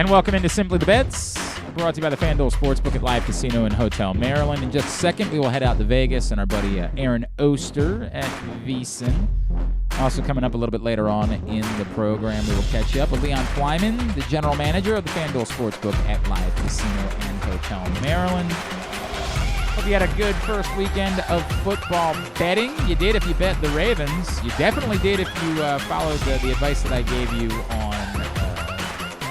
And welcome into Simply the Bets, brought to you by the Fanduel Sportsbook at Live Casino and Hotel Maryland. In just a second, we will head out to Vegas and our buddy Aaron Oster at VSiN. Also coming up a little bit later on in the program, we will catch you up with Leon Twyman, the general manager of the Fanduel Sportsbook at Live Casino and Hotel Maryland. Hope you had a good first weekend of football betting. You did if you bet the Ravens. You definitely did if you followed the advice that I gave you on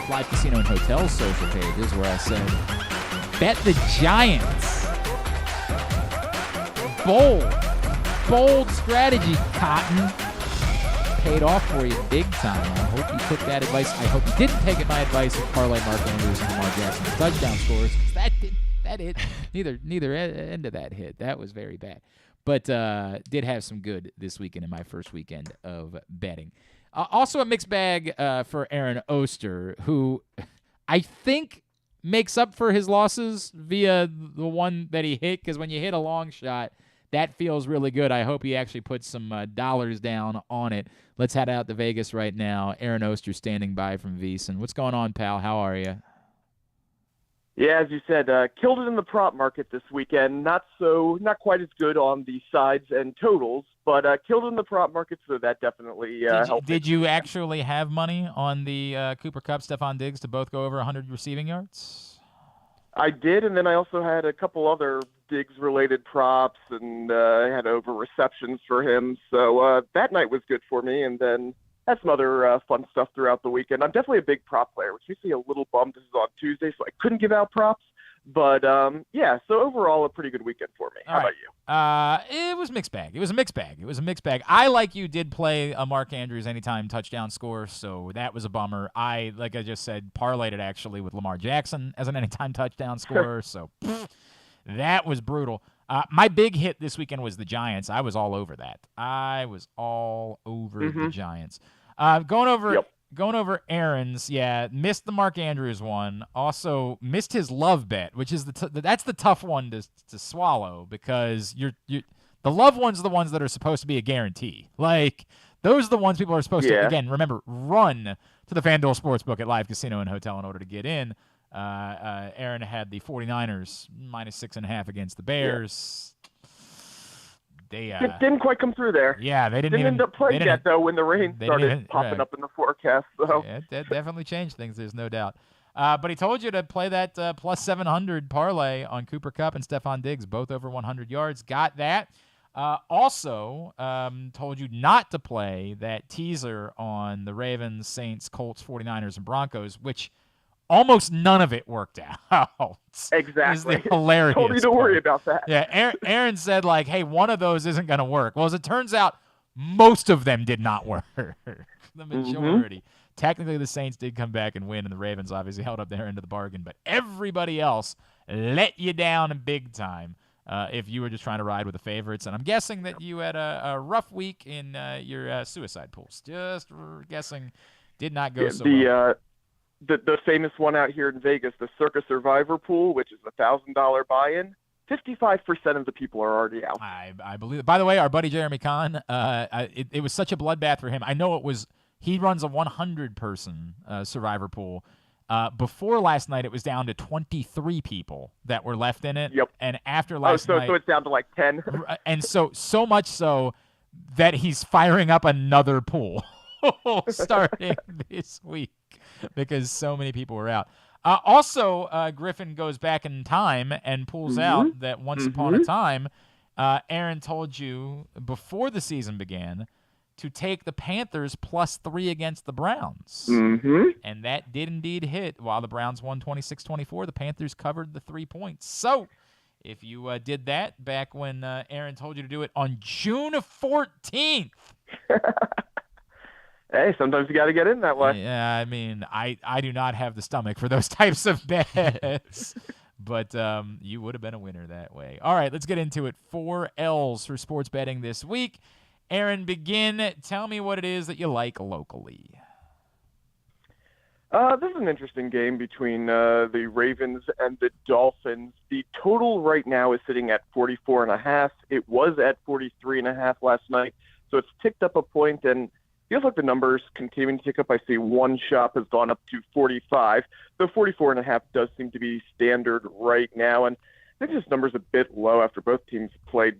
Live Casino and Hotel social pages, where I said, bet the Giants. Bold strategy, Cotton. Paid off for you big time. I hope you took that advice. I hope you didn't take my advice and parlay Mark Andrews and Lamar Jackson's touchdown scores. That hit. Neither end of that hit. That was very bad. But did have some good this weekend in my first weekend of betting. Also a mixed bag for Aaron Oster, who I think makes up for his losses via the one that he hit, because when you hit a long shot, that feels really good. I hope he actually puts some dollars down on it. Let's head out to Vegas right now. Aaron Oster standing by from VSiN. What's going on, pal? How are you? Yeah, as you said, killed it in the prop market this weekend. Not quite as good on the sides and totals, but killed it in the prop market, so that definitely helped. Did you actually have money on the Cooper Kupp, Stephon Diggs to both go over 100 receiving yards? I did, and then I also had a couple other Diggs-related props, and I had over receptions for him. So that night was good for me, and then had some other fun stuff throughout the weekend. I'm definitely a big prop player, which usually a little bummed. This is on Tuesday, so I couldn't give out props. But, yeah, so overall a pretty good weekend for me. How about you? It was mixed bag. It was a mixed bag. I, like you, did play a Mark Andrews anytime touchdown score, so that was a bummer. I, like I just said, parlayed it actually with Lamar Jackson as an anytime touchdown scorer, so that was brutal. My big hit this weekend was the Giants. I was all over that. The Giants. Going over Aaron's, missed the Mark Andrews one. Also missed his love bet, which is that's the tough one to swallow, because the love ones are the ones that are supposed to be a guarantee. Like, those are the ones people are supposed to, again, remember, run to the Fanduel Sportsbook at Live Casino and Hotel in order to get in. Aaron had the 49ers -6.5 against the Bears. They didn't quite come through there. Yeah, they didn't end up playing yet, though, when the rain started popping up in the forecast. So. Yeah, that definitely changed things, there's no doubt. But he told you to play that plus 700 parlay on Cooper Kupp and Stephon Diggs, both over 100 yards. Got that. Also, told you not to play that teaser on the Ravens, Saints, Colts, 49ers, and Broncos, which almost none of it worked out. Exactly. Is the hilarious Told you to worry about that. Yeah, Aaron said, like, hey, one of those isn't going to work. Well, as it turns out, most of them did not work. The majority. Technically, the Saints did come back and win, and the Ravens obviously held up their end of the bargain. But everybody else let you down big time if you were just trying to ride with the favorites. And I'm guessing that you had a rough week in your suicide pools. Just guessing, did not go so well. The famous one out here in Vegas, the Circa Survivor pool, which is $1,000 buy-in, 55% of the people are already out. I believe it. By the way, our buddy Jeremy Kahn, it was such a bloodbath for him. I know he runs a 100-person Survivor pool. Before last night, it was down to 23 people that were left in it. Yep. And after last night... So it's down to like 10. And so much so that he's firing up another pool starting this week, because so many people were out. Also, Griffin goes back in time and pulls out that once upon a time, Aaron told you before the season began to take the Panthers +3 against the Browns. And that did indeed hit. While the Browns won 26-24, the Panthers covered the 3 points. So if you did that back when Aaron told you to do it on June 14th, hey, sometimes you got to get in that way. Yeah, I mean, I do not have the stomach for those types of bets, but you would have been a winner that way. All right, let's get into it. 4 L's for sports betting this week. Aaron, begin. Tell me what it is that you like locally. This is an interesting game between the Ravens and the Dolphins. The total right now is sitting at 44.5. It was at 43.5 last night, so it's ticked up a point. And feels like the numbers continuing to tick up. I see one shop has gone up to 45, though 44.5 does seem to be standard right now. And I think this number's a bit low after both teams played,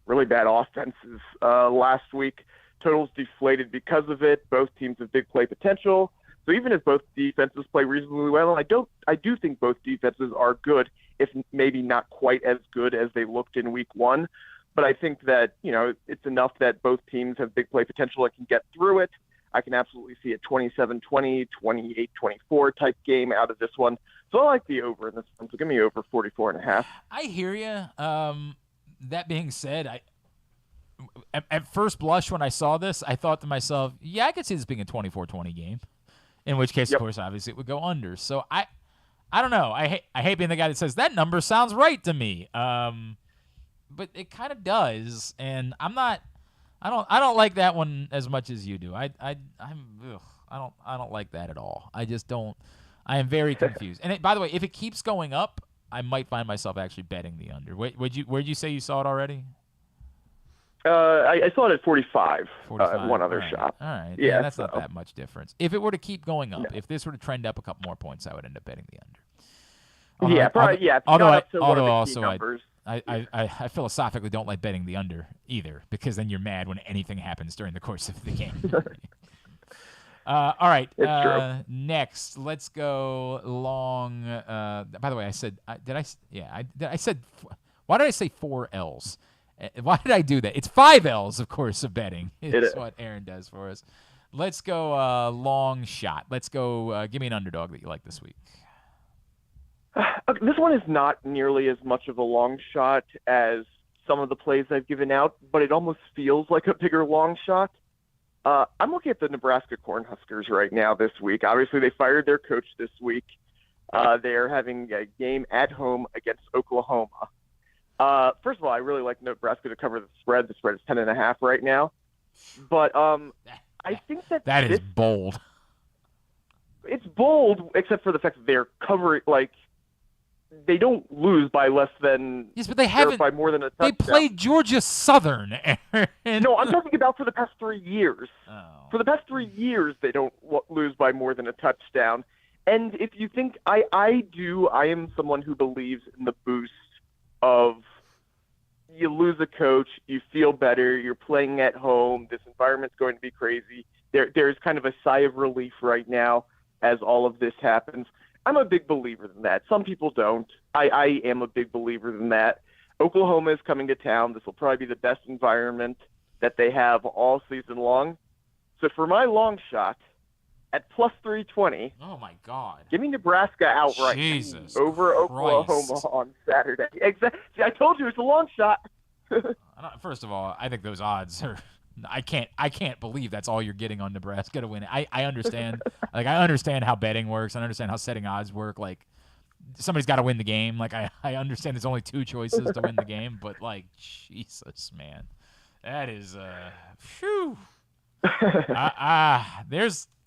really bad offenses last week. Totals deflated because of it. Both teams have big play potential. So even if both defenses play reasonably well, I do think both defenses are good, if maybe not quite as good as they looked in week one. But I think that, it's enough that both teams have big play potential and can get through it. I can absolutely see a 27-20, 28-24 type game out of this one. So I like the over in this one. So give me over 44.5. I hear you. That being said, at first blush when I saw this, I thought to myself, yeah, I could see this being a 24-20 game. In which case, of course, obviously it would go under. So I don't know. I hate being the guy that says that number sounds right to me. But it kind of does, and I don't like that one as much as you do. I don't like that at all. I just don't. I am very confused. And by the way, if it keeps going up, I might find myself actually betting the under. Where'd you say you saw it already? I saw it at 45. 45. One other All right. shop. All right. Yeah, that's not that much difference. If it were to keep going up, if this were to trend up a couple more points, I would end up betting the under. Although also I philosophically don't like betting the under either, because then you're mad when anything happens during the course of the game. All right. It's true. Next, let's go long. By the way, I said, why did I say 4 L's? Why did I do that? It's 5 L's, of course, of betting. It's what Aaron does for us. Let's go long shot. Let's go. Give me an underdog that you like this week. This one is not nearly as much of a long shot as some of the plays I've given out, but it almost feels like a bigger long shot. I'm looking at the Nebraska Cornhuskers right now this week. Obviously, they fired their coach this week. They're having a game at home against Oklahoma. First of all, I really like Nebraska to cover the spread. The spread is 10.5 right now. But I think that is bold. It's bold, except for the fact that they're covering, they don't lose by less than by more than a touchdown. They played Georgia Southern. No, I'm talking about for the past 3 years. Oh. For the past 3 years, they don't lose by more than a touchdown. And if you think I am someone who believes in the boost of you lose a coach, you feel better, you're playing at home, this environment's going to be crazy. There's kind of a sigh of relief right now as all of this happens. I'm a big believer in that. Some people don't. I am a big believer in that. Oklahoma is coming to town. This will probably be the best environment that they have all season long. So for my long shot, at plus 320. Oh, my God. Give me Nebraska outright. Jesus over Christ. Oklahoma on Saturday. Exactly. See, I told you it's a long shot. First of all, I think those odds are – I can't believe that's all you're getting on Nebraska to win. I understand. I understand how betting works. I understand how setting odds work. Somebody's got to win the game. I understand there's only 2 choices to win the game. But, Jesus, man. That is phew. There's –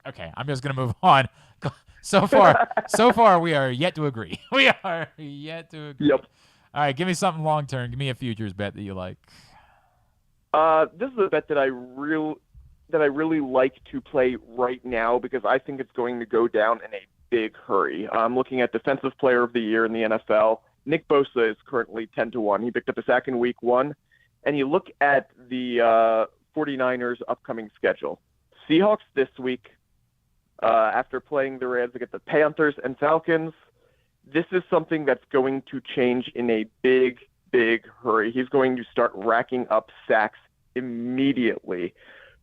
okay, I'm just going to move on. So far, we are yet to agree. We are yet to agree. Yep. All right, give me something long term. Give me a futures bet that you like. This is a bet that I really like to play right now because I think it's going to go down in a big hurry. I'm looking at Defensive Player of the Year in the NFL. Nick Bosa is currently 10-1. He picked up a sack in Week 1. And you look at the 49ers' upcoming schedule. Seahawks this week, after playing the Rams against the Panthers and Falcons. This is something that's going to change in a big, big hurry. He's going to start racking up sacks immediately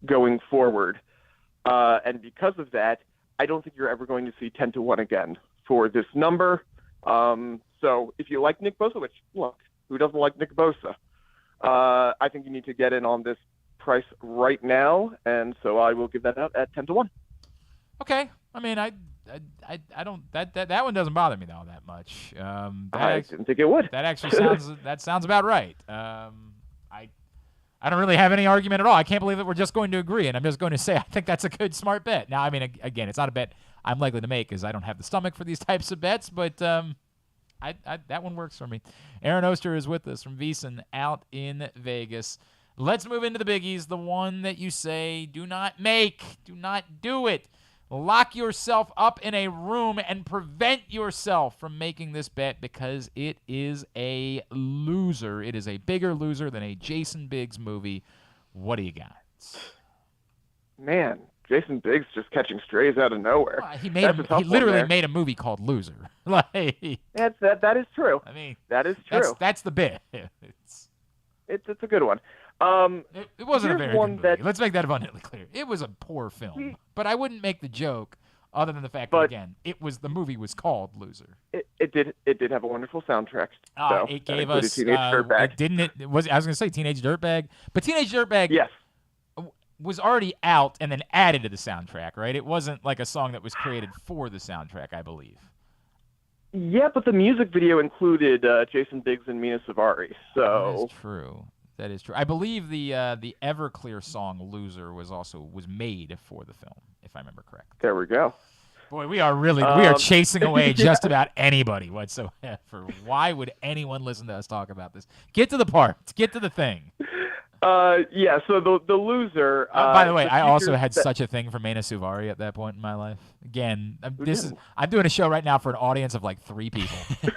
going forward. And because of that, I don't think you're ever going to see 10-1 again for this number. So if you like Nick Bosa, which, look, who doesn't like Nick Bosa? I think you need to get in on this price right now, and so I will give that out at 10-1. Okay. I mean, I don't that one doesn't bother me though that much. I didn't think it would. That actually sounds about right. I don't really have any argument at all. I can't believe that we're just going to agree, and I'm just going to say I think that's a good, smart bet. Now, I mean, again, it's not a bet I'm likely to make because I don't have the stomach for these types of bets, but that one works for me. Aaron Oster is with us from VSiN out in Vegas. Let's move into the biggies, the one that you say do not make, do not do it. Lock yourself up in a room and prevent yourself from making this bet because it is a loser. It is a bigger loser than a Jason Biggs movie. What do you got? Man, Jason Biggs just catching strays out of nowhere. Well, he literally made a movie called Loser. That is true. I mean, that is true. That's the bit. It's a good one. It wasn't a very good movie. Let's make that abundantly clear. It was a poor film, but I wouldn't make the joke other than the fact that, again, the movie was called Loser. It did have a wonderful soundtrack. It gave us Teenage Dirtbag. I was going to say Teenage Dirtbag, but Teenage Dirtbag was already out and then added to the soundtrack, right? It wasn't like a song that was created for the soundtrack, I believe. Yeah, but the music video included Jason Biggs and Mina Savari. So That is true. I believe the Everclear song "Loser" was made for the film, if I remember correctly. There we go. Boy, we are chasing away just about anybody whatsoever. Why would anyone listen to us talk about this? Get to the part. Get to the thing. So the loser. By the way, I also had such a thing for Mina Suvari at that point in my life. Again, I'm doing a show right now for an audience of like 3 people.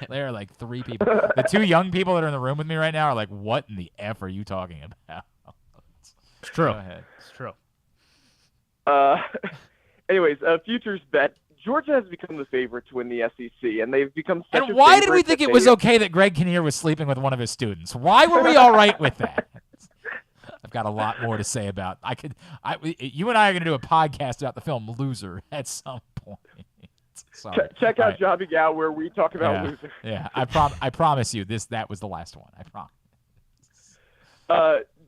There are like 3 people. The 2 young people that are in the room with me right now are like, "What in the F are you talking about?" It's true. Go ahead. It's true. Anyways, futures bet. Georgia has become the favorite to win the SEC, and they've become such And why did we think it was okay that Greg Kinnear was sleeping with one of his students? Why were we all right with that? I've got a lot more to say about. You and I are going to do a podcast about the film Loser at some point. Sorry. Check out Jobbing Out where we talk about Loser. Yeah, I promise you that was the last one. I promise.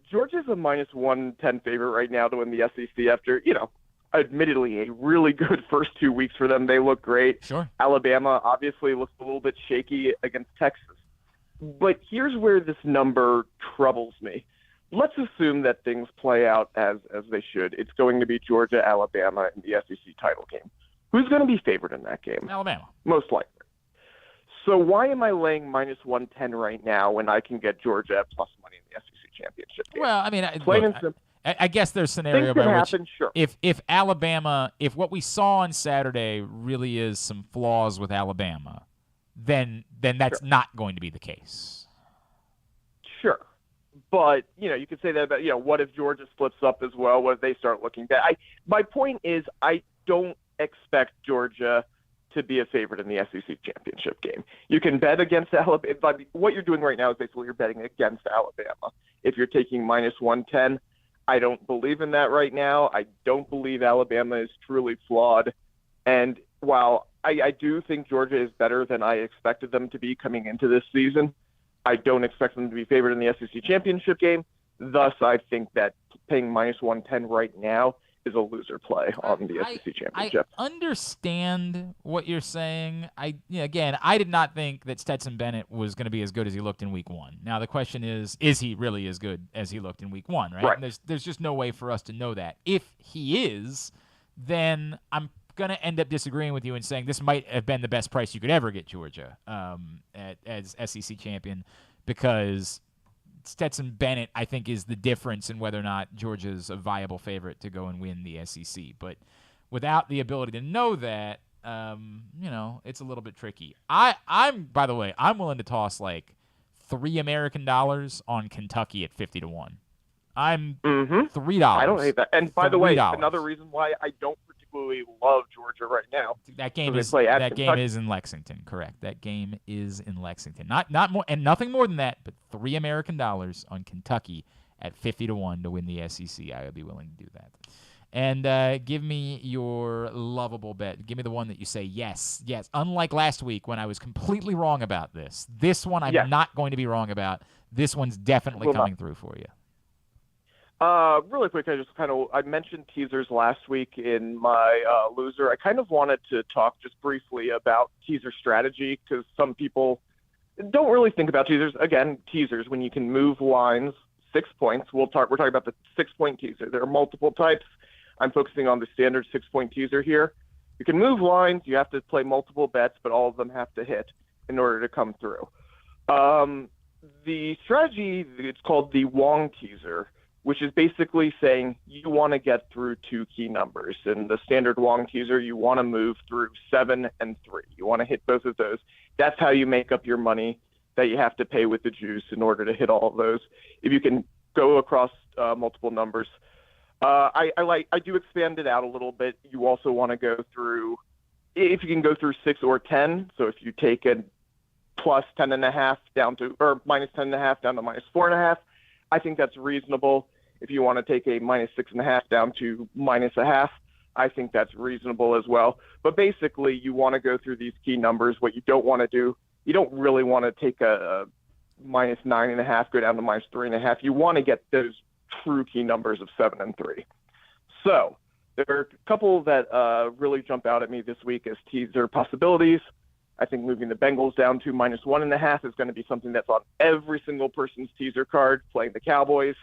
Georgia's a -110 favorite right now to win the SEC after, admittedly a really good first 2 weeks for them. They look great. Sure. Alabama obviously looks a little bit shaky against Texas. But here's where this number troubles me. Let's assume that things play out as they should. It's going to be Georgia, Alabama in the SEC title game. Who's going to be favored in that game? Alabama. Most likely. So why am I laying -110 right now when I can get Georgia at plus money in the SEC championship game? Well, I mean, I guess there's a scenario by which if Alabama, if what we saw on Saturday really is some flaws with Alabama, then that's not going to be the case. Sure. But, you could say that about, what if Georgia splits up as well? What if they start looking bad? My point is I don't expect Georgia to be a favorite in the SEC championship game. You can bet against Alabama. What you're doing right now is basically you're betting against Alabama. If you're taking -110, I don't believe in that right now. I don't believe Alabama is truly flawed. And while I do think Georgia is better than I expected them to be coming into this season, I don't expect them to be favored in the SEC championship game. Thus, I think that paying -110 right now is a loser play on the SEC championship. I understand what you're saying. Again, I did not think that Stetson Bennett was going to be as good as he looked in week 1. Now, the question is he really as good as he looked in week 1, right? Right. And there's just no way for us to know that. If he is, then I'm going to end up disagreeing with you and saying this might have been the best price you could ever get Georgia as SEC champion, because Stetson Bennett, I think, is the difference in whether or not Georgia's a viable favorite to go and win the SEC. But without the ability to know that, it's a little bit tricky. By the way, I'm willing to toss like $3 American on Kentucky at 50-1. I'm $3. I don't hate that. And by the way, $3. another reason why I don't particularly love Georgia right now. That game is in Lexington, correct? That game is in Lexington. Not more, and nothing more than that, but $3 American on Kentucky at 50-1 to win the SEC. I would be willing to do that. And give me your lovable bet. Give me the one that you say yes. Unlike last week when I was completely wrong about this. This one I'm not going to be wrong about. This one's definitely coming through for you. Really quick, I mentioned teasers last week in my loser. I kind of wanted to talk just briefly about teaser strategy because some people don't really think about teasers. Again, teasers, when you can move lines 6 points. We're talking about the 6-point teaser. There are multiple types. I'm focusing on the standard 6-point teaser here. You can move lines. You have to play multiple bets, but all of them have to hit in order to come through. The strategy, it's called the Wong teaser. which is basically saying you want to get through two key numbers. In the standard long teaser, you want to move through 7 and 3. You want to hit both of those. That's how you make up your money that you have to pay with the juice in order to hit all of those. If you can go across multiple numbers, I do expand it out a little bit. You also want to go through, if you can go through 6 or 10. So if you take a plus 10.5 down to, or minus 10.5 down to minus 4.5, I think that's reasonable. If you want to take a minus 6.5 down to minus 0.5, I think that's reasonable as well. But basically, you want to go through these key numbers. What you don't want to do, you don't really want to take a minus 9.5, go down to minus 3.5. You want to get those true key numbers of 7 and 3. So there are a couple that really jump out at me this week as teaser possibilities. I think moving the Bengals down to minus 1.5 is going to be something that's on every single person's teaser card, playing the Cowboys.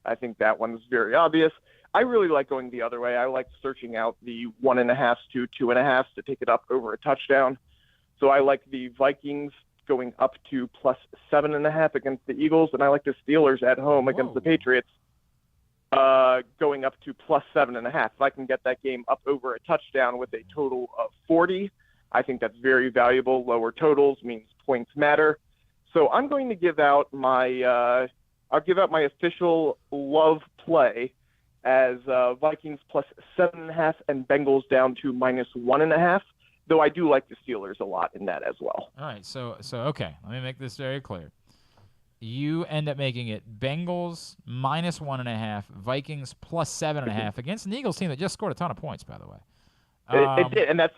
I think that one's very obvious. I really like going the other way. I like searching out the 1.5s to 2.5s to take it up over a touchdown. So I like the Vikings going up to plus 7.5 against the Eagles, and I like the Steelers at home against the Patriots going up to plus 7.5. If I can get that game up over a touchdown with a total of 40, I think that's very valuable. Lower totals means points matter. So I'm going to give out my I'll give out my official love play as Vikings plus 7.5 and Bengals down to minus 1.5. Though I do like the Steelers a lot in that as well. All right, so okay, let me make this very clear. You end up making it Bengals minus 1.5, Vikings plus 7.5 against an Eagles team that just scored a ton of points, by the way. It did, and that's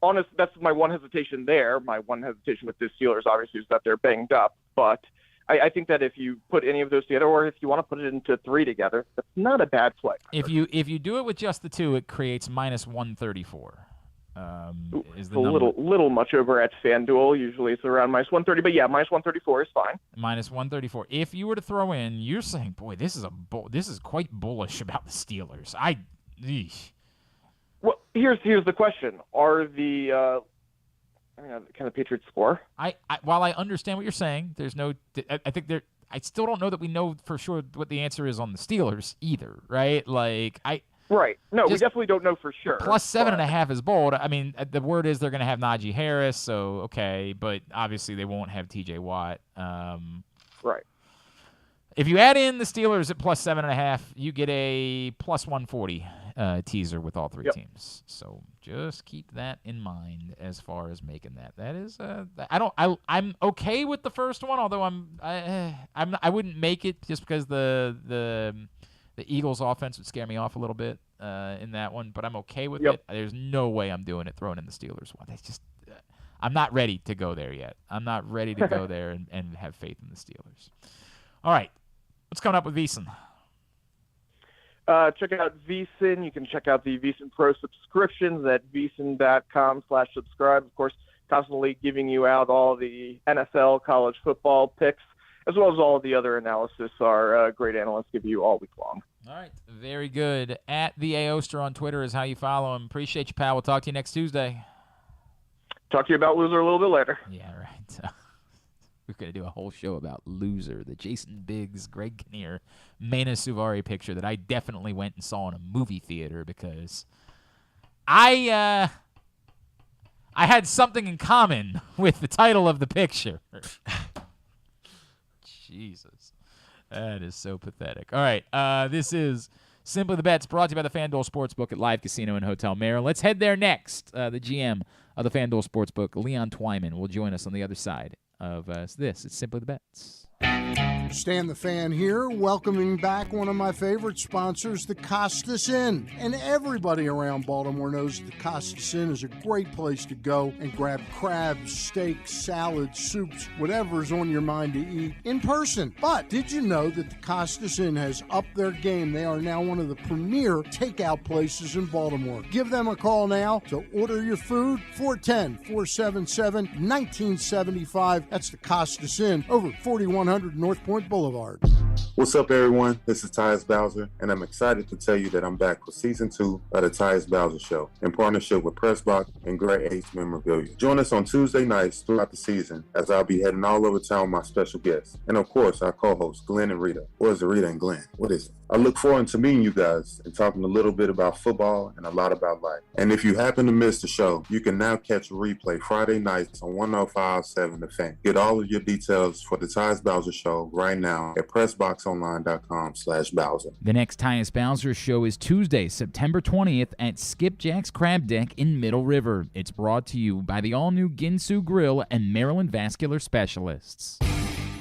honest. That's my one hesitation there. My one hesitation with the Steelers, obviously, is that they're banged up. But I think that if you put any of those together, or if you want to put it into 3 together, that's not a bad play. If you do it with just the 2, it creates minus 134. Is the a little much over at Fanduel. Usually it's around minus 130, but yeah, minus 134 is fine. Minus 134. If you were to throw in, you're saying, boy, this is quite bullish about the Steelers. Well, here's the question: are the can the Patriots score? While I understand what you're saying, there's no. I think there. I still don't know that we know for sure what the answer is on the Steelers either, right? Right. No, we definitely don't know for sure. Plus 7.5 is bold. I mean, the word is they're going to have Najee Harris, so okay, but obviously they won't have T.J. Watt. Right. If you add in the Steelers at plus 7.5, you get a plus 140 teaser with all 3 teams. So just keep that in mind as far as making that. That is, I'm okay with the first one, although I wouldn't make it just because the Eagles offense would scare me off a little bit in that one, but I'm okay with it. There's no way I'm doing it throwing in the Steelers one. It's just I'm not ready to go there yet. I'm not ready to go there and have faith in the Steelers. All right. What's coming up with VSiN? Check out VSiN. You can check out the VSiN Pro subscriptions at vsin.com/subscribe. Of course, constantly giving you out all the NFL, college football picks, as well as all of the other analysis our great analysts give you all week long. All right. Very good. At the Oster on Twitter is how you follow him. Appreciate you, pal. We'll talk to you next Tuesday. Talk to you about Loser a little bit later. Yeah, right. We're going to do a whole show about Loser, the Jason Biggs, Greg Kinnear, Mena Suvari picture that I definitely went and saw in a movie theater because I had something in common with the title of the picture. Jesus. That is so pathetic. All right, this is Simply the Bets, brought to you by the Fanduel Sportsbook at Live Casino and Hotel Maryland. Let's head there next. The GM of the Fanduel Sportsbook, Leon Twyman, will join us on the other side of this. It's Simply the Bets. Stan the Fan here, welcoming back one of my favorite sponsors, the Costas Inn. And everybody around Baltimore knows the Costas Inn is a great place to go and grab crabs, steaks, salads, soups, whatever's on your mind to eat in person. But did you know that the Costas Inn has upped their game? They are now one of the premier takeout places in Baltimore. Give them a call now to order your food, 410-477-1975. That's the Costas Inn over 4100 North Point Boulevard. What's up, everyone? This is Tyus Bowser, and I'm excited to tell you that I'm back for Season 2 of the Tyus Bowser Show in partnership with Pressbox and Great H Memorabilia. Join us on Tuesday nights throughout the season as I'll be heading all over town with my special guests, and of course, our co-hosts, Glenn and Rita. Or is it Rita and Glenn? What is it? I look forward to meeting you guys and talking a little bit about football and a lot about life. And if you happen to miss the show, you can now catch a replay Friday nights on 105.7 The Fan. Get all of your details for the Tyus Bowser Show right now at PressBoxOnline.com/Bowser. The next Tyus Bowser Show is Tuesday, September 20th at Skipjack's Crab Deck in Middle River. It's brought to you by the all-new Ginsu Grill and Maryland Vascular Specialists.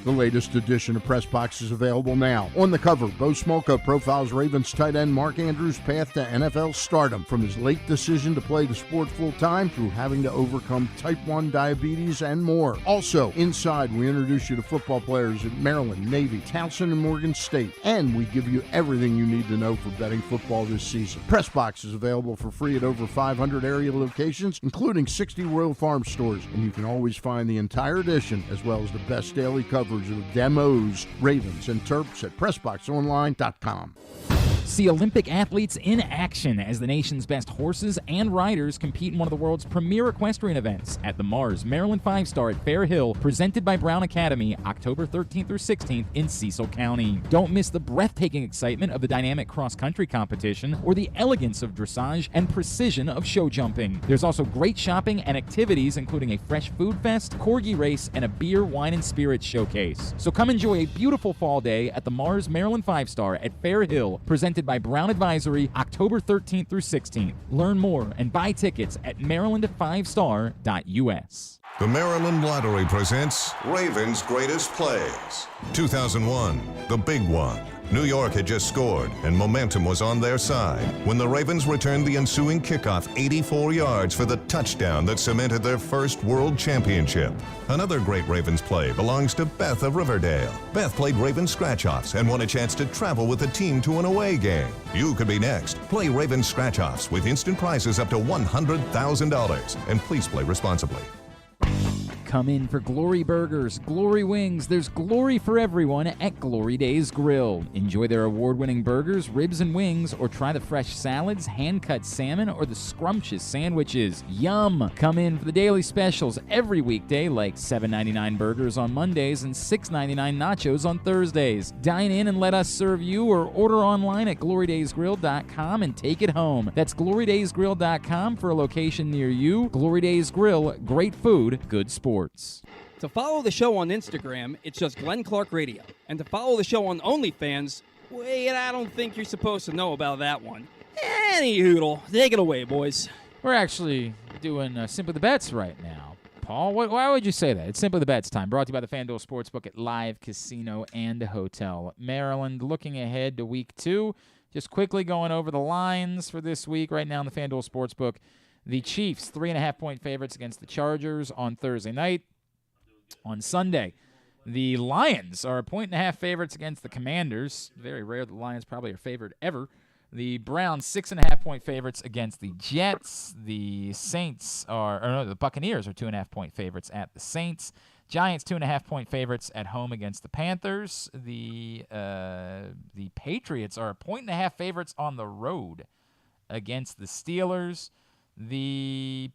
The latest edition of Press Box is available now. On the cover, Bo Smolka profiles Ravens tight end Mark Andrews' path to NFL stardom, from his late decision to play the sport full-time through having to overcome type 1 diabetes and more. Also, inside, we introduce you to football players at Maryland, Navy, Towson, and Morgan State. And we give you everything you need to know for betting football this season. Press Box is available for free at over 500 area locations, including 60 Royal Farm stores. And you can always find the entire edition, as well as the best daily coverage of the demos, Ravens, and Terps at PressBoxOnline.com. See Olympic athletes in action as the nation's best horses and riders compete in one of the world's premier equestrian events at the Mars Maryland 5-Star at Fair Hill, presented by Brown Academy, October 13th through 16th in Cecil County. Don't miss the breathtaking excitement of the dynamic cross-country competition or the elegance of dressage and precision of show jumping. There's also great shopping and activities, including a fresh food fest, corgi race, and a beer, wine, and spirits showcase. So come enjoy a beautiful fall day at the Mars Maryland 5-Star at Fair Hill, presented by Brown Advisory, October 13th through 16th. Learn more and buy tickets at maryland5star.us. The Maryland Lottery presents Ravens' Greatest Plays. 2001, the big one. New York had just scored, and momentum was on their side when the Ravens returned the ensuing kickoff 84 yards for the touchdown that cemented their first world championship. Another great Ravens play belongs to Beth of Riverdale. Beth played Ravens scratch-offs and won a chance to travel with the team to an away game. You could be next. Play Ravens scratch-offs with instant prizes up to $100,000. And please play responsibly. Come in for Glory Burgers, Glory Wings. There's glory for everyone at Glory Days Grill. Enjoy their award-winning burgers, ribs, and wings, or try the fresh salads, hand-cut salmon, or the scrumptious sandwiches. Yum! Come in for the daily specials every weekday, like $7.99 burgers on Mondays and $6.99 nachos on Thursdays. Dine in and let us serve you, or order online at glorydaysgrill.com and take it home. That's glorydaysgrill.com for a location near you. Glory Days Grill, great food, good sports. To follow the show on Instagram, it's just Glenn Clark Radio. And to follow the show on OnlyFans, wait, I don't think you're supposed to know about that one. Any hoodle, take it away, boys. We're actually doing Simply the Bets right now. Paul, why would you say that? It's Simply the Bets time, brought to you by the Fanduel Sportsbook at Live Casino and Hotel Maryland. Looking ahead to Week 2, just quickly going over the lines for this week right now in the Fanduel Sportsbook. The Chiefs, 3.5-point favorites against the Chargers on Thursday night. On Sunday, the Lions are 1.5 favorites against the Commanders. Very rare the Lions probably are favored ever. The Browns, 6.5-point favorites against the Jets. The the Buccaneers are 2.5-point favorites at the Saints. Giants, 2.5-point favorites at home against the Panthers. The Patriots are 1.5 favorites on the road against the Steelers. The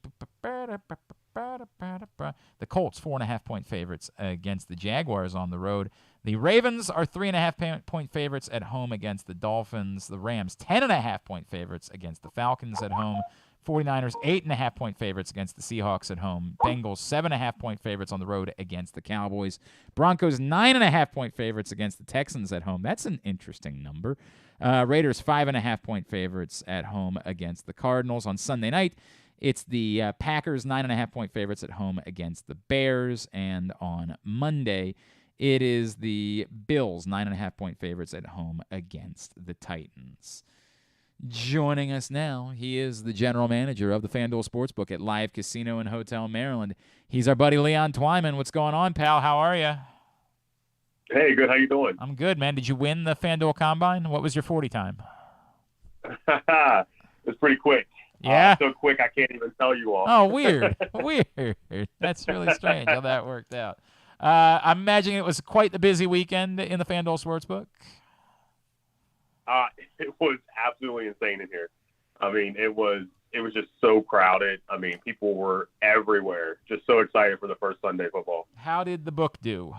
Colts, 4.5-point favorites against the Jaguars on the road. The Ravens are 3.5-point favorites at home against the Dolphins. The Rams, 10.5-point favorites against the Falcons at home. 49ers, 8.5-point favorites against the Seahawks at home. Bengals, 7.5-point favorites on the road against the Cowboys. Broncos, 9.5-point favorites against the Texans at home. That's an interesting number. Raiders, 5.5-point favorites at home against the Cardinals. On Sunday night, it's the Packers, 9.5-point favorites at home against the Bears. And on Monday, it is the Bills, 9.5-point favorites at home against the Titans. Joining us now, he is the general manager of the Fanduel Sportsbook at Live Casino and Hotel Maryland. He's our buddy Leon Twyman. What's going on, pal? How are you? Hey, good. How you doing? I'm good, man. Did you win the Fanduel Combine? What was your 40 time? It's pretty quick. Yeah? So quick I can't even tell you all. Oh, weird. Weird. That's really strange how that worked out. I'm imagining it was quite the busy weekend in the Fanduel Sportsbook. It was absolutely insane in here. I mean, it was just so crowded. I mean, people were everywhere, just so excited for the first Sunday football. How did the book do?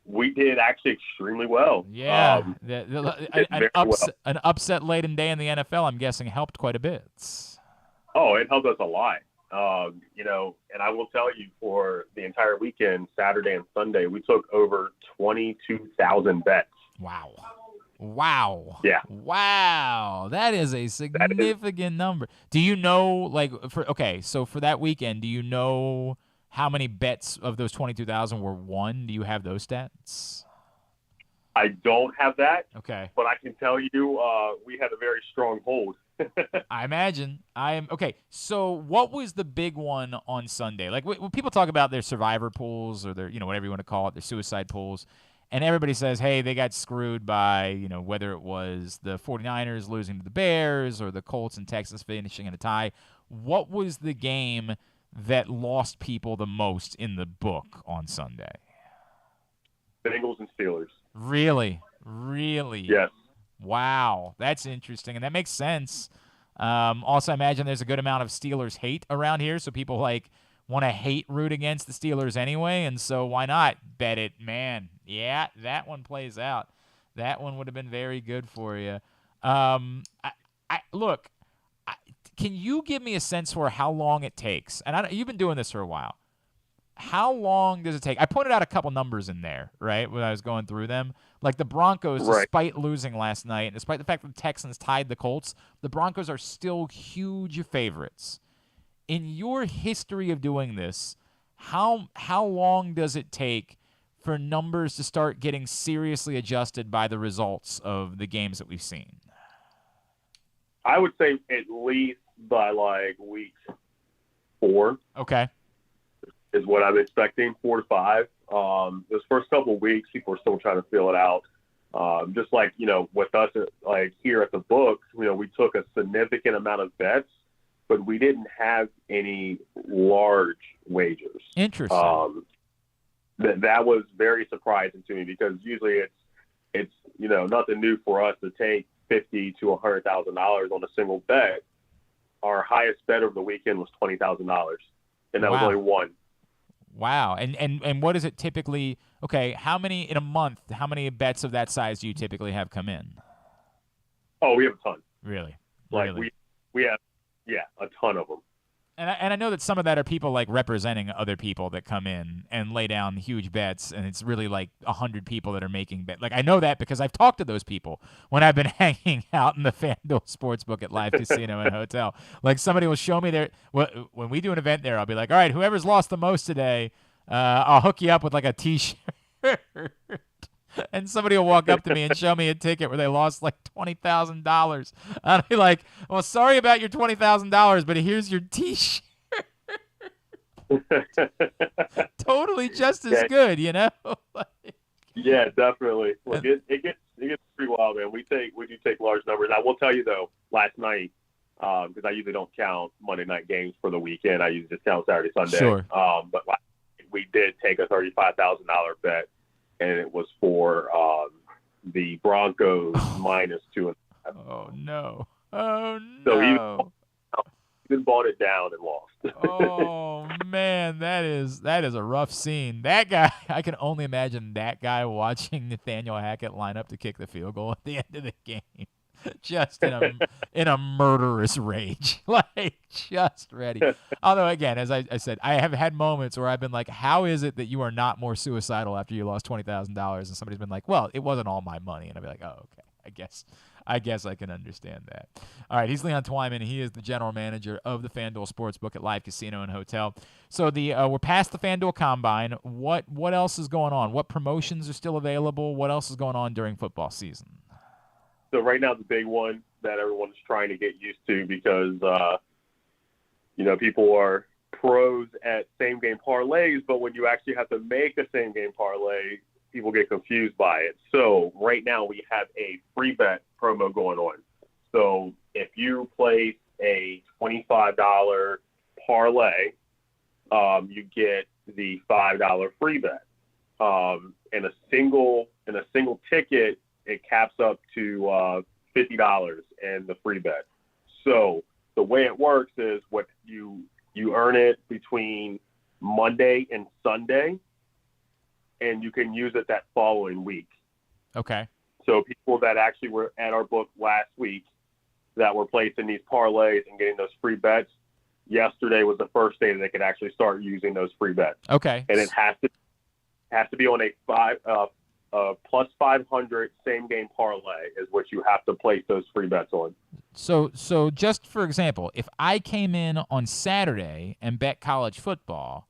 We did actually extremely well. Yeah, well. An upset-laden day in the NFL, I'm guessing, helped quite a bit. Oh, it helped us a lot. And I will tell you, for the entire weekend, Saturday and Sunday, we took over 22,000 bets. Wow. Yeah. Wow. That is a significant number. Do you know, so for that weekend, do you know how many bets of those 22,000 were won? Do you have those stats? I don't have that. Okay. But I can tell you we had a very strong hold. I imagine. Okay, so what was the big one on Sunday? Like, when people talk about their survivor pools or their, whatever you want to call it, their suicide pools, and everybody says, hey, they got screwed by, whether it was the 49ers losing to the Bears or the Colts and Texas finishing in a tie. What was the game that lost people the most in the book on Sunday? Bengals and Steelers. Really? Yes. Wow, that's interesting, and that makes sense. Also, I imagine there's a good amount of Steelers hate around here, so people want to root against the Steelers anyway, and so why not bet it? Man, yeah, that one plays out. That one would have been very good for you. Look, can you give me a sense for how long it takes? And you've been doing this for a while. How long does it take? I pointed out a couple numbers in there, right, when I was going through them. Like the Broncos, despite losing last night, and despite the fact that the Texans tied the Colts, the Broncos are still huge favorites. In your history of doing this, how long does it take for numbers to start getting seriously adjusted by the results of the games that we've seen? I would say at least by week 4. Okay. Is what I'm expecting, 4 to 5. Those first couple of weeks, people are still trying to feel it out. Just with us, here at the book, we took a significant amount of bets, but we didn't have any large wagers. Interesting. That was very surprising to me because usually it's nothing new for us to take $50,000 to $100,000 on a single bet. Our highest bet over the weekend was $20,000, and that was only one. Wow. And what is it typically? Okay, how many in a month? How many bets of that size do you typically have come in? Oh, we have a ton. Really? We have a ton of them. And I know that some of that are people representing other people that come in and lay down huge bets, and it's really 100 people that are making bets. I know that because I've talked to those people when I've been hanging out in the Fanduel Sportsbook at Live Casino and Hotel. Somebody will show me when we do an event there, I'll be like, all right, whoever's lost the most today, I'll hook you up with a T-shirt. And somebody will walk up to me and show me a ticket where they lost $20,000. I'll be like, well, sorry about your $20,000, but here's your T-shirt. Totally just as good, Yeah, definitely. Look, it gets pretty wild, man. We do take large numbers. I will tell you though, last night, because I usually don't count Monday night games for the weekend. I usually just count Saturday, Sunday. Sure. But we did take a $35,000 bet. And it was for the Broncos -2.5. Oh no! Oh no! So he bought it down and lost. Oh man, that is a rough scene. That guy, I can only imagine that guy watching Nathaniel Hackett line up to kick the field goal at the end of the game, just in a murderous rage, just ready. Although again, as I said, I have had moments where I've been like, how is it that you are not more suicidal after you lost $20,000? And somebody's been like, well, it wasn't all my money. And I'd be like, oh, okay, I guess I can understand that. All right, he's Leon Twyman. He is the general manager of the Fanduel Sportsbook at Live Casino and Hotel. So we're past the Fanduel Combine. What else is going on? What promotions are still available? What else is going on during football season? So right now, the big one that everyone's trying to get used to because, people are pros at same-game parlays, but when you actually have to make a same-game parlay, people get confused by it. So right now, we have a free bet promo going on. So if you place a $25 parlay, you get the $5 free bet. In a single ticket, it caps up to $50 in the free bet. So the way it works is what you earn it between Monday and Sunday, and you can use it that following week. Okay. So people that actually were at our book last week that were placing these parlays and getting those free bets, yesterday was the first day that they could actually start using those free bets. Okay. And it has to be on a plus 500 same game parlay is what you have to place those free bets on. So just for example, if I came in on Saturday and bet college football,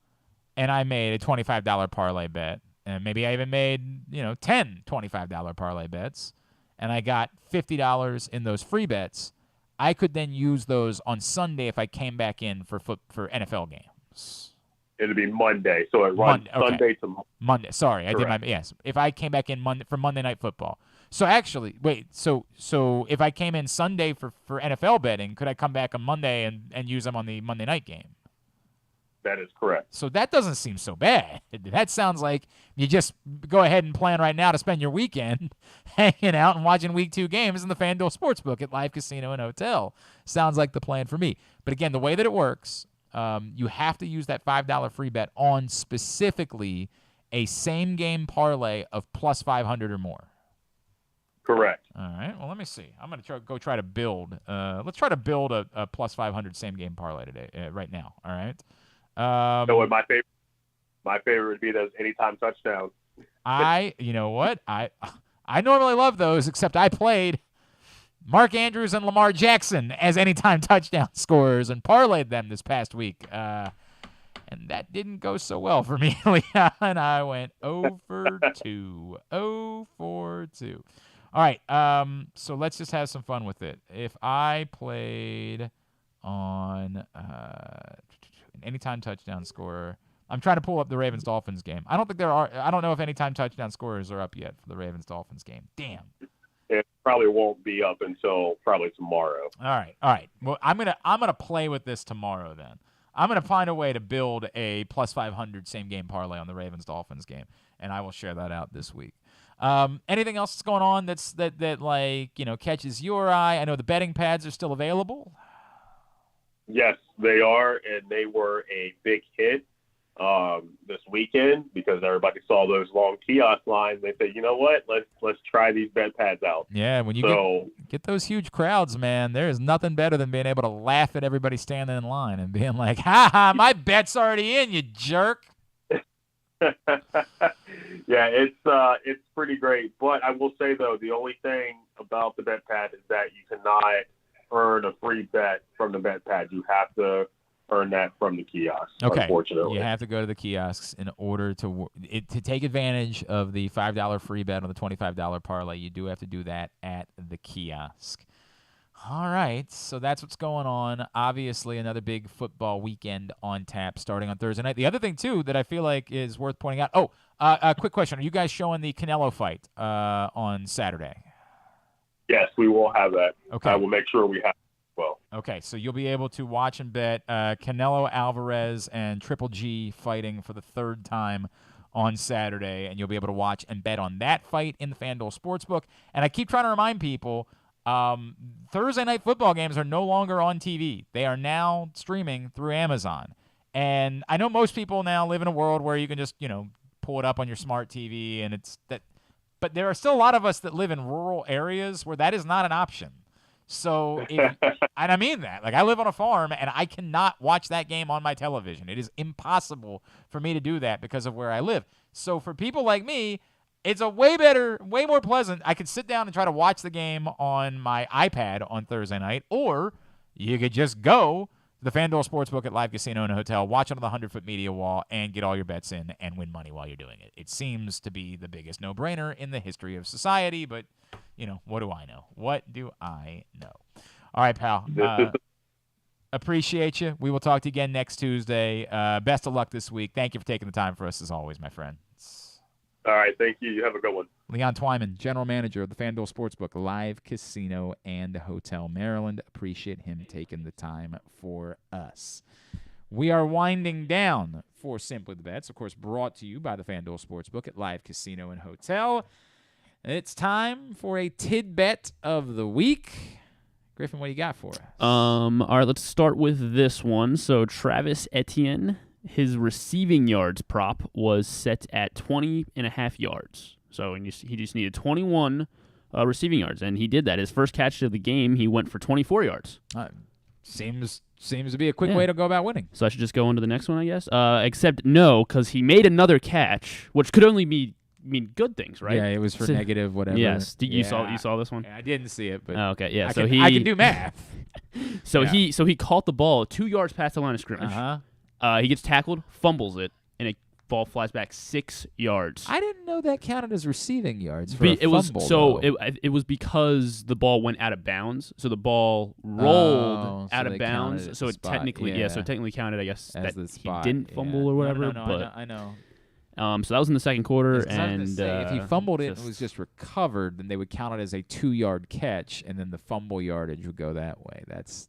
and I made a $25 parlay bet, and maybe I even made 10 $25 parlay bets, and I got $50 in those free bets, I could then use those on Sunday if I came back in for NFL games. It'll be Monday, so it runs Sunday to Monday. Sorry, Correct. I did yes. If I came back in Monday Night Football. So actually, wait. So if I came in Sunday for NFL betting, could I come back on Monday and use them on the Monday night game? That is correct. So that doesn't seem so bad. That sounds like you just go ahead and plan right now to spend your weekend hanging out and watching Week 2 games in the Fanduel Sportsbook at Live Casino and Hotel. Sounds like the plan for me. But again, the way that it works, you have to use that $5 free bet on specifically a same-game parlay of plus 500 or more. Correct. All right. Well, let me see. I'm going to try to build. Let's try to build a plus 500 same-game parlay today, right now. All right. So what my favorite would be those anytime touchdowns. You know what? I normally love those, except I played Mark Andrews and Lamar Jackson as anytime touchdown scorers and parlayed them this past week. And that didn't go so well for me, Leon. I went 0 for 2. 0 for 2. All right, so let's just have some fun with it. If I played on an anytime touchdown scorer, I'm trying to pull up the Ravens-Dolphins game. I don't know if anytime touchdown scorers are up yet for the Ravens-Dolphins game. Damn. It probably won't be up until probably tomorrow. All right. Well, I'm gonna play with this tomorrow then. I'm gonna find a way to build a plus 500 same game parlay on the Ravens-Dolphins game, and I will share that out this week. Anything else that's going on that catches your eye? I know the betting pads are still available. Yes, they are, and they were a big hit this weekend because everybody saw those long kiosk lines. They said, you know what, let's try these bet pads out. Yeah, when you get those huge crowds, man, there is nothing better than being able to laugh at everybody standing in line and being like, ha ha, my bet's already in, you jerk. Yeah, it's pretty great. But I will say, though, the only thing about the bet pad is that you cannot earn a free bet from the bet pad. You have to earn that from the kiosks, unfortunately. You have to go to the kiosks in order to take advantage of the $5 free bet on the $25 parlay. You do have to do that at the kiosk. All right, so that's what's going on. Obviously, another big football weekend on tap starting on Thursday night. The other thing, too, that I feel like is worth pointing out. A quick question. Are you guys showing the Canelo fight on Saturday? Yes, we will have that. Okay. I will make sure we have it as well. Okay, so you'll be able to watch and bet Canelo Alvarez and Triple G fighting for the third time on Saturday, and you'll be able to watch and bet on that fight in the FanDuel Sportsbook. And I keep trying to remind people, Thursday night football games are no longer on TV. They are now streaming through Amazon. And I know most people now live in a world where you can just, pull it up on your smart TV and it's that. But there are still a lot of us that live in rural areas where that is not an option. So, and I mean that. Like, I live on a farm, and I cannot watch that game on my television. It is impossible for me to do that because of where I live. So, for people like me, it's a way more pleasant. I could sit down and try to watch the game on my iPad on Thursday night, or you could just go to the FanDuel Sportsbook at Live Casino and Hotel, watch it on the 100-foot media wall, and get all your bets in and win money while you're doing it. It seems to be the biggest no-brainer in the history of society, but, what do I know? What do I know? All right, pal. Appreciate you. We will talk to you again next Tuesday. Best of luck this week. Thank you for taking the time for us, as always, my friend. All right, thank you. You have a good one. Leon Twyman, general manager of the FanDuel Sportsbook, Live Casino and Hotel Maryland. Appreciate him taking the time for us. We are winding down for Simply the Bets, of course, brought to you by the Fanduel Sportsbook at Live Casino and Hotel. It's time for a tidbit of the week. Griffin, what do you got for us? All right, let's start with this one. So Travis Etienne, his receiving yards prop was set at 20.5 yards. So he just needed 21 receiving yards, and he did that. His first catch of the game, he went for 24 yards. Seems to be a quick way to go about winning. So I should just go on to the next one, I guess? Except no, because he made another catch, which could only mean good things, right? Yeah, it was for negative whatever. Yes. You saw this one? Yeah, I didn't see it, but okay, yeah. I can do math. So he caught the ball 2 yards past the line of scrimmage. He gets tackled, fumbles it, and a ball flies back 6 yards. I didn't know that counted as receiving yards for a fumble. Though. It was because the ball went out of bounds. So the ball rolled out of bounds. So it technically counted, I guess, as that he didn't fumble or whatever. No, I know. So that was in the second quarter, and if he fumbled it and was just recovered, then they would count it as a 2-yard catch, and then the fumble yardage would go that way. That's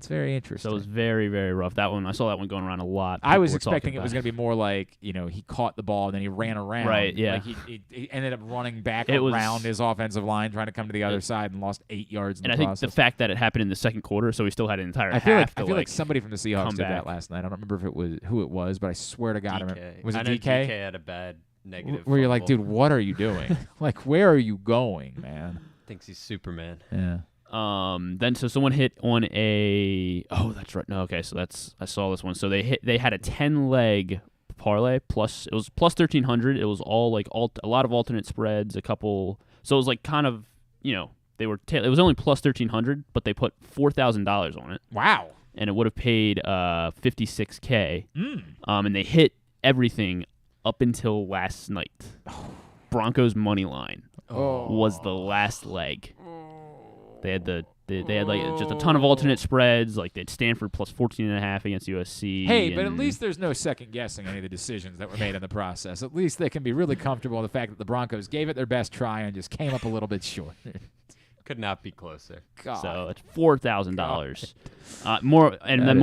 very interesting. So it was very, very rough. That one, I saw that one going around a lot. I was expecting it was going to be more like, he caught the ball and then he ran around. Right, yeah. Like he ended up running back around his offensive line, trying to come to the other side, and lost 8 yards in the process. And I think the fact that it happened in the second quarter, so we still had an entire half I feel like somebody from the Seahawks did that last night. I don't remember if it was who it was, but I swear to God, was it DK? DK had a bad negative where you're like, fumble. dude, what are you doing? Like, where are you going, man? Thinks he's Superman. Yeah. Then so someone hit on a that's right. No, okay, so I saw this one. So they had a 10-leg parlay plus it was plus 1,300. It was all like a lot of alternate spreads, a couple. So it was like kind of, they were it was only plus 1,300, but they put $4,000 on it. Wow. And it would have paid $56K. And they hit everything up until last night. Broncos money line was the last leg. They had they had like just a ton of alternate spreads. Like they had Stanford plus 14.5 against USC. Hey, but at least there's no second guessing any of the decisions that were made in the process. At least they can be really comfortable with the fact that the Broncos gave it their best try and just came up a little bit short. Could not be closer. God. So it's $4,000. More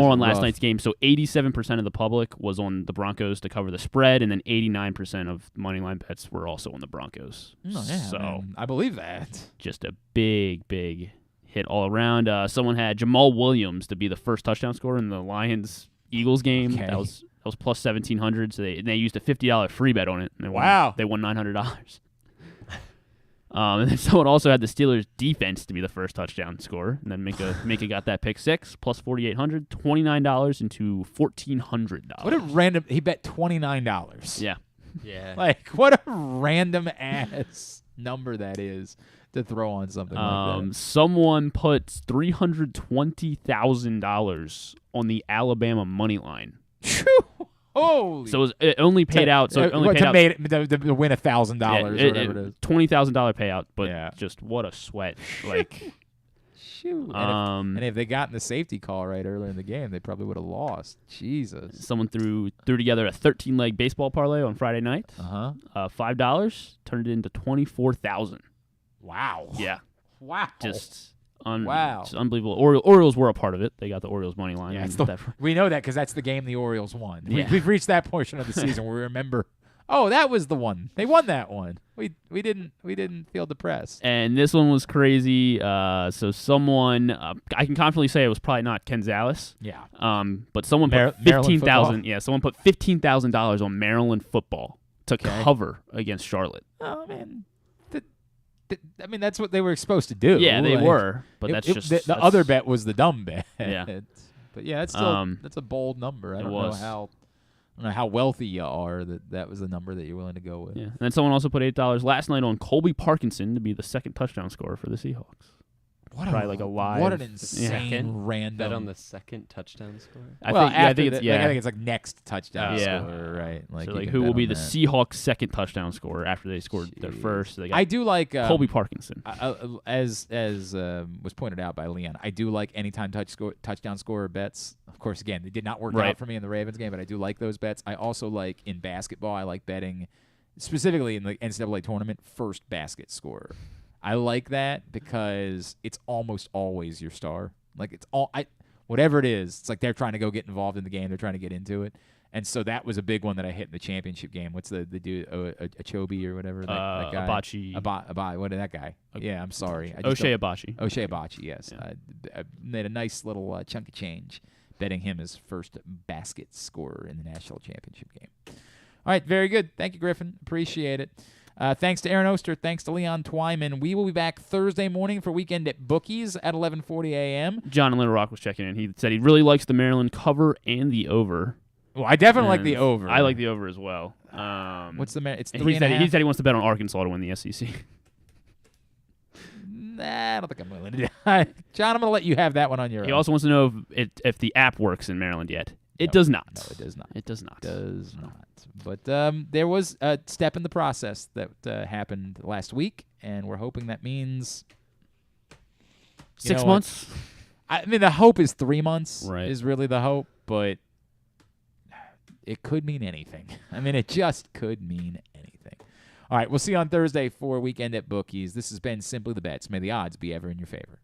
on last night's game. So 87% of the public was on the Broncos to cover the spread, and then 89% of moneyline bets were also on the Broncos. Oh, yeah, so man, I believe that. Just a big hit all around. Someone had Jamal Williams to be the first touchdown scorer in the Lions-Eagles game. Okay. That was plus 1,700. So they used a $50 free bet on it. And they won $900. And then someone also had the Steelers defense to be the first touchdown scorer. And then Minka got that pick six, plus 4,800, $29 into $1,400. What a random, he bet $29. Yeah. Yeah. Like, what a random ass number that is to throw on something like that. Someone put $320,000 on the Alabama money line. Holy! So it only paid out. So it only paid out to win $1,000 or whatever it is. $20,000 payout, but just what a sweat! Like, shoot. And if they gotten the safety call right earlier in the game, they probably would have lost. Jesus. Someone threw together a 13-leg baseball parlay on Friday night. $5 turned it into $24,000. Wow. Yeah. Wow. Just unbelievable. Orioles were a part of it. They got the Orioles money line. Yeah, we know that because that's the game the Orioles won. Yeah. We've reached that portion of the season where we remember, that was the one. They won that one. We didn't feel depressed. And this one was crazy. So someone, I can confidently say it was probably not Ken Zales. Yeah. But someone put $15,000. Yeah. Someone put $15,000 on Maryland football to cover against Charlotte. Oh man. I mean, that's what they were supposed to do. Yeah, they were, but the other bet was the dumb bet. Yeah, but yeah, that's a bold number. I don't know how wealthy you are that was the number that you're willing to go with. Yeah, and then someone also put $8 last night on Colby Parkinson to be the second touchdown scorer for the Seahawks. What an insane random bet on the second touchdown score. I think it's like next touchdown scorer, right? Like, so who will be the Seahawks' second touchdown scorer after they scored their first? I do like Colby Parkinson, as was pointed out by Leon. I do like anytime touchdown scorer bets. Of course, again, they did not work out for me in the Ravens game, but I do like those bets. I also like in basketball. I like betting specifically in the NCAA tournament first basket scorer. I like that because it's almost always your star. Like whatever it is. It's like they're trying to go get involved in the game. They're trying to get into it. And so that was a big one that I hit in the championship game. What's the dude, Achobe or whatever? That guy? Abachi. What is that guy? Yeah, I'm sorry. O'Shea Abachi. O'Shea Abachi, yes. Yeah. I made a nice little chunk of change betting him as first basket scorer in the national championship game. All right, very good. Thank you, Griffin. Appreciate it. Thanks to Aaron Oster. Thanks to Leon Twyman. We will be back Thursday morning for Weekend at Bookies at 11:40 a.m. John in Little Rock was checking in. He said he really likes the Maryland cover and the over. Well, I definitely like the over. I like the over as well. What's the It's 3.5. He said he wants to bet on Arkansas to win the SEC. Nah, I don't think I'm willing to do that. John, I'm going to let you have that one on your own. He also wants to know if the app works in Maryland yet. It does not. No, it does not. It does not. Does not. But there was a step in the process that happened last week, and we're hoping that means 6 months. I mean, the hope is 3 months. Right. Is really the hope, but it could mean anything. I mean, it just could mean anything. All right, we'll see you on Thursday for Weekend at Bookies. This has been Simply the Bets. May the odds be ever in your favor.